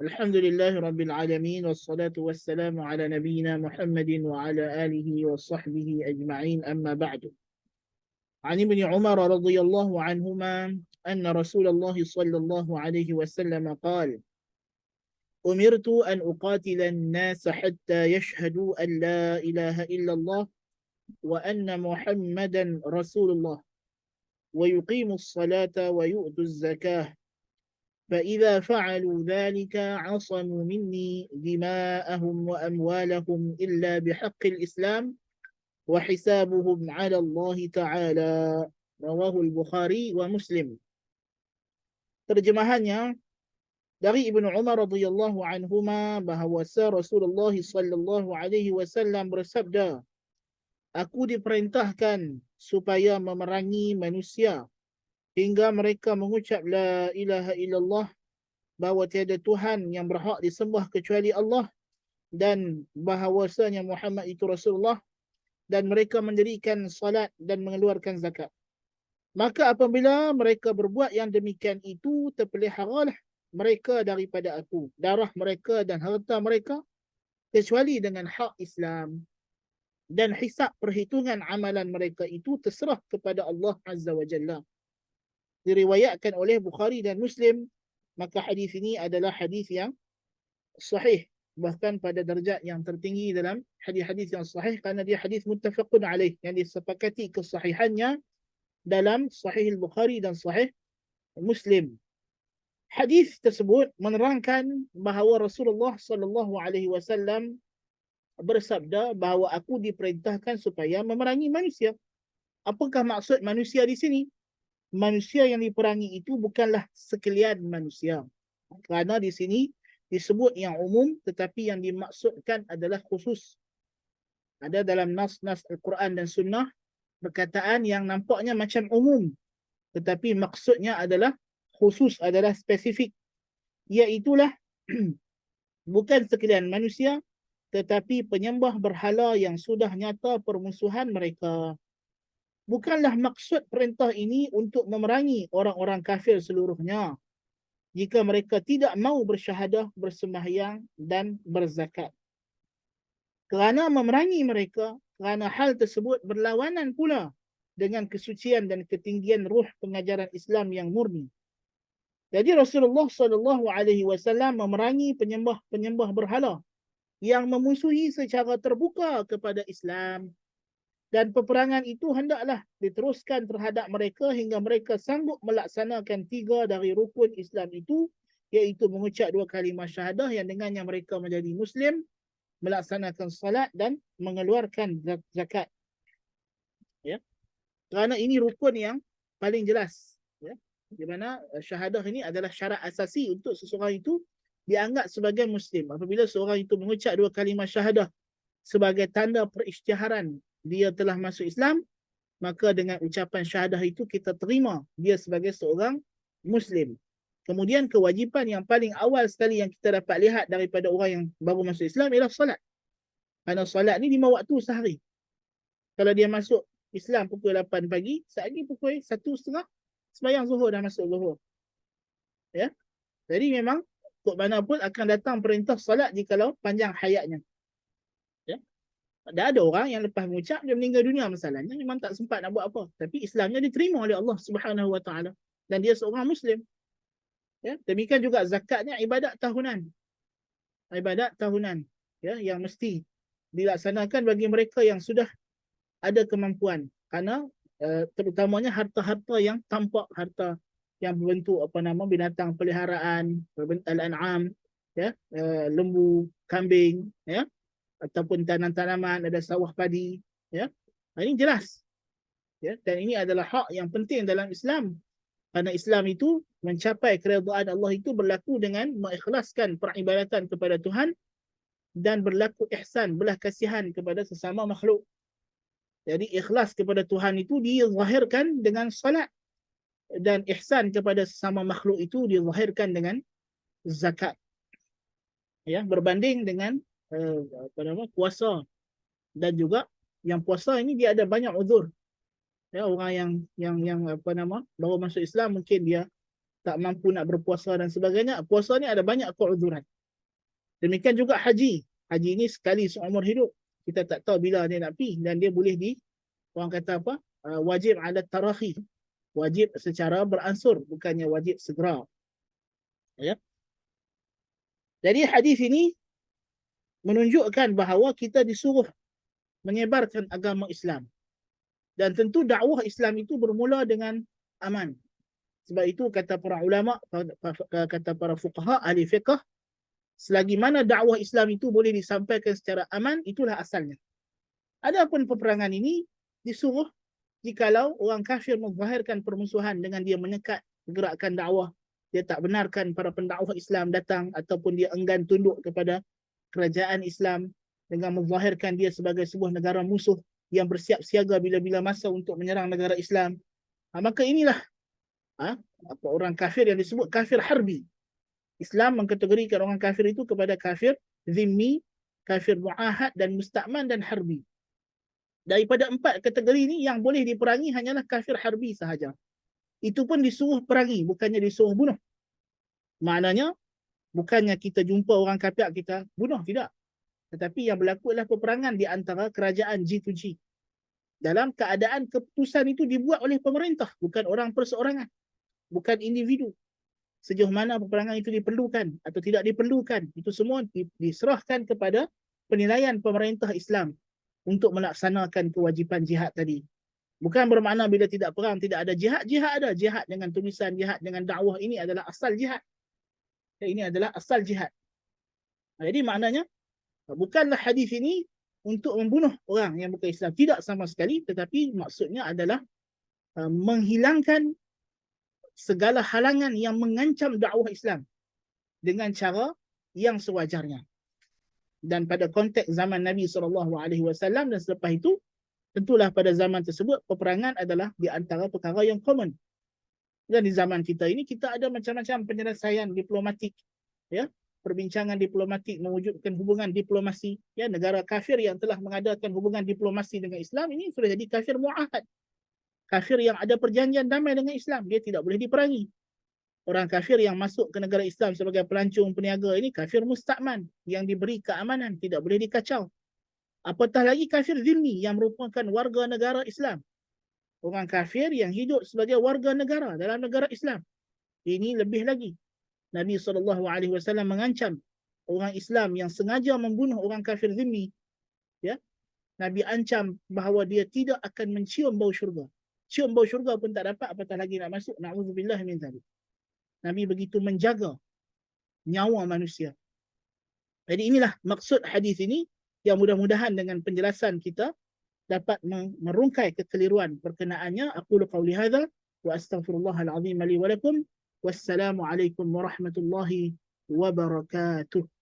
Alhamdulillahi Rabbil Alamin wassalatu wassalamu ala nabiyyina Muhammadin wa ala alihi wa sahbihi ajma'in amma ba'du. An Ibn Umar radhiyallahu anhuma anna Rasulullah sallallahu alaihi wasallam qala umirtu an uqatila an-nas hatta yashhadu an la ilaha illallah wa anna Muhammadan Rasulullah wa yuqimu as-salata wa yu'tu az-zakah فإذا فعلوا ذلك عصموا مني دماءهم وأموالهم إلا بحق الإسلام وحسابهم على الله تعالى. رواه البخاري ومسلم. Terjemahannya dari Ibnu Umar radhiyallahu anhuma bahawa Rasulullah sallallahu alaihi wasallam bersabda, aku diperintahkan supaya memerangi manusia hingga mereka mengucap la ilaha illallah, bahawa tiada Tuhan yang berhak disembah kecuali Allah, dan bahawasanya Muhammad itu Rasulullah, dan mereka mendirikan salat dan mengeluarkan zakat. Maka apabila mereka berbuat yang demikian itu, terpeliharalah mereka daripada aku, darah mereka dan harta mereka, kecuali dengan hak Islam. Dan hisab perhitungan amalan mereka itu terserah kepada Allah Azza wa Jalla. Diriwayatkan oleh Bukhari dan Muslim. Maka hadis ini adalah hadis yang sahih, bahkan pada darjat yang tertinggi dalam hadis-hadis yang sahih, kerana dia hadis muttafaqun alaih, yang disepakati kesahihannya dalam Sahih Bukhari dan Sahih Muslim. Hadis tersebut menerangkan bahawa Rasulullah sallallahu alaihi wasallam bersabda bahawa aku diperintahkan supaya memerangi manusia. Apakah maksud manusia di sini? Manusia yang diperangi itu bukanlah sekalian manusia, kerana di sini disebut yang umum, tetapi yang dimaksudkan adalah khusus. Ada dalam nas-nas Al-Quran dan Sunnah perkataan yang nampaknya macam umum, tetapi maksudnya adalah khusus, adalah spesifik. Iaitulah bukan sekalian manusia, tetapi penyembah berhala yang sudah nyata permusuhan mereka. Bukanlah maksud perintah ini untuk memerangi orang-orang kafir seluruhnya jika mereka tidak mau bersyahadah, bersembahyang dan berzakat. Kerana memerangi mereka, kerana hal tersebut berlawanan pula dengan kesucian dan ketinggian ruh pengajaran Islam yang murni. Jadi Rasulullah sallallahu alaihi wasallam memerangi penyembah-penyembah berhala yang memusuhi secara terbuka kepada Islam. Dan peperangan itu hendaklah diteruskan terhadap mereka hingga mereka sanggup melaksanakan 3 dari rukun Islam itu, iaitu mengucap 2 kalimah syahadah yang dengannya mereka menjadi Muslim, melaksanakan salat dan mengeluarkan zakat. Ya. Kerana ini rukun yang paling jelas. Ya. Di mana syahadah ini adalah syarat asasi untuk seseorang itu dianggap sebagai Muslim. Apabila seorang itu mengucap 2 kalimah syahadah sebagai tanda perisytiharan dia telah masuk Islam, maka dengan ucapan syahadah itu kita terima dia sebagai seorang Muslim. Kemudian kewajipan yang paling awal sekali yang kita dapat lihat daripada orang yang baru masuk Islam ialah salat. Kerana salat ni 5 waktu sehari. Kalau dia masuk Islam pukul 8 pagi, saat ni pukul 1:30 sembahyang zuhur dah masuk zuhur. Ya. Jadi memang kok mana pun akan datang perintah salat jikalau panjang hayatnya. Ya. Dah ada orang yang lepas mengucap dia meninggal dunia, masalahnya memang tak sempat nak buat apa, tapi Islamnya diterima oleh Allah Subhanahu Wa Taala dan dia seorang Muslim. Ya, demikian juga zakatnya ibadat tahunan. Ibadat tahunan, ya, yang mesti dilaksanakan bagi mereka yang sudah ada kemampuan, kerana terutamanya harta-harta yang tampak, harta yang berbentuk binatang peliharaan, al-an'am, ya, lembu, kambing, ya, ataupun tanam-tanaman, ada sawah padi, ya. Ini jelas. Ya, dan ini adalah hak yang penting dalam Islam. Kerana Islam itu mencapai keredaan Allah itu berlaku dengan mengikhlaskan peribadatan kepada Tuhan dan berlaku ihsan, belah kasihan kepada sesama makhluk. Jadi ikhlas kepada Tuhan itu dizahirkan dengan salat, dan ihsan kepada sesama makhluk itu dizahirkan dengan zakat. Ya, berbanding dengan puasa. Dan juga yang puasa ini dia ada banyak uzur. Ya, orang yang baru masuk Islam mungkin dia tak mampu nak berpuasa dan sebagainya. Puasa ni ada banyak keuzuran. Demikian juga haji. Haji ni sekali seumur hidup. Kita tak tahu bila dia nak pergi, dan dia boleh orang kata apa? Wajib ada tarakhi. Wajib secara beransur, bukannya wajib segera. Ya. Jadi hadis ini menunjukkan bahawa kita disuruh menyebarkan agama Islam. Dan tentu dakwah Islam itu bermula dengan aman. Sebab itu kata para ulama, kata para fuqaha, ahli fiqh, selagi mana dakwah Islam itu boleh disampaikan secara aman, itulah asalnya. Adapun peperangan ini disuruh jikalau orang kafir menzahirkan permusuhan dengan dia menyekat gerakan dakwah, dia tak benarkan para pendakwah Islam datang, ataupun dia enggan tunduk kepada kerajaan Islam dengan menzahirkan dia sebagai sebuah negara musuh yang bersiap siaga bila-bila masa untuk menyerang negara Islam. Maka inilah apa orang kafir yang disebut kafir harbi. Islam mengkategorikan orang kafir itu kepada kafir zimmi, kafir muahad, dan musta'man dan harbi. Daripada 4 kategori ini, yang boleh diperangi hanyalah kafir harbi sahaja. Itu pun disuruh perangi, bukannya disuruh bunuh. Maknanya bukannya kita jumpa orang kafir kita bunuh, tidak. Tetapi yang berlaku adalah peperangan di antara kerajaan G2G. Dalam keadaan keputusan itu dibuat oleh pemerintah, bukan orang perseorangan, bukan individu. Sejauh mana peperangan itu diperlukan atau tidak diperlukan, itu semua diserahkan kepada penilaian pemerintah Islam untuk melaksanakan kewajipan jihad tadi. Bukan bermakna bila tidak perang tidak ada jihad. Jihad ada. Jihad dengan tulisan, jihad dengan dakwah, ini adalah asal jihad. Ini adalah asal jihad. Jadi maknanya bukanlah hadis ini untuk membunuh orang yang bukan Islam, tidak sama sekali, tetapi maksudnya adalah menghilangkan segala halangan yang mengancam dakwah Islam dengan cara yang sewajarnya. Dan pada konteks zaman Nabi SAW dan selepas itu, tentulah pada zaman tersebut peperangan adalah di antara perkara yang common. Dan di zaman kita ini kita ada macam-macam penyelesaian diplomatik, ya, perbincangan diplomatik mewujudkan hubungan diplomasi. Ya, negara kafir yang telah mengadakan hubungan diplomasi dengan Islam ini sudah jadi kafir muahad. Kafir yang ada perjanjian damai dengan Islam, dia tidak boleh diperangi. Orang kafir yang masuk ke negara Islam sebagai pelancong peniaga ini kafir musta'man, yang diberi keamanan, tidak boleh dikacau. Apatah lagi kafir zimmi yang merupakan warga negara Islam. Orang kafir yang hidup sebagai warga negara dalam negara Islam. Ini lebih lagi. Nabi SAW mengancam orang Islam yang sengaja membunuh orang kafir zimmi. Ya? Nabi ancam bahawa dia tidak akan mencium bau syurga. Cium bau syurga pun tak dapat, apatah lagi nak masuk. Na'udzubillah min dzalik. Nabi begitu menjaga nyawa manusia. Jadi inilah maksud hadis ini, yang mudah-mudahan dengan penjelasan kita dapat merungkai kekeliruan berkenaannya. Aqulu qawli hadza wa astaghfirullahal azim li wa lakum. Wassalamu alaikum warahmatullahi wabarakatuh.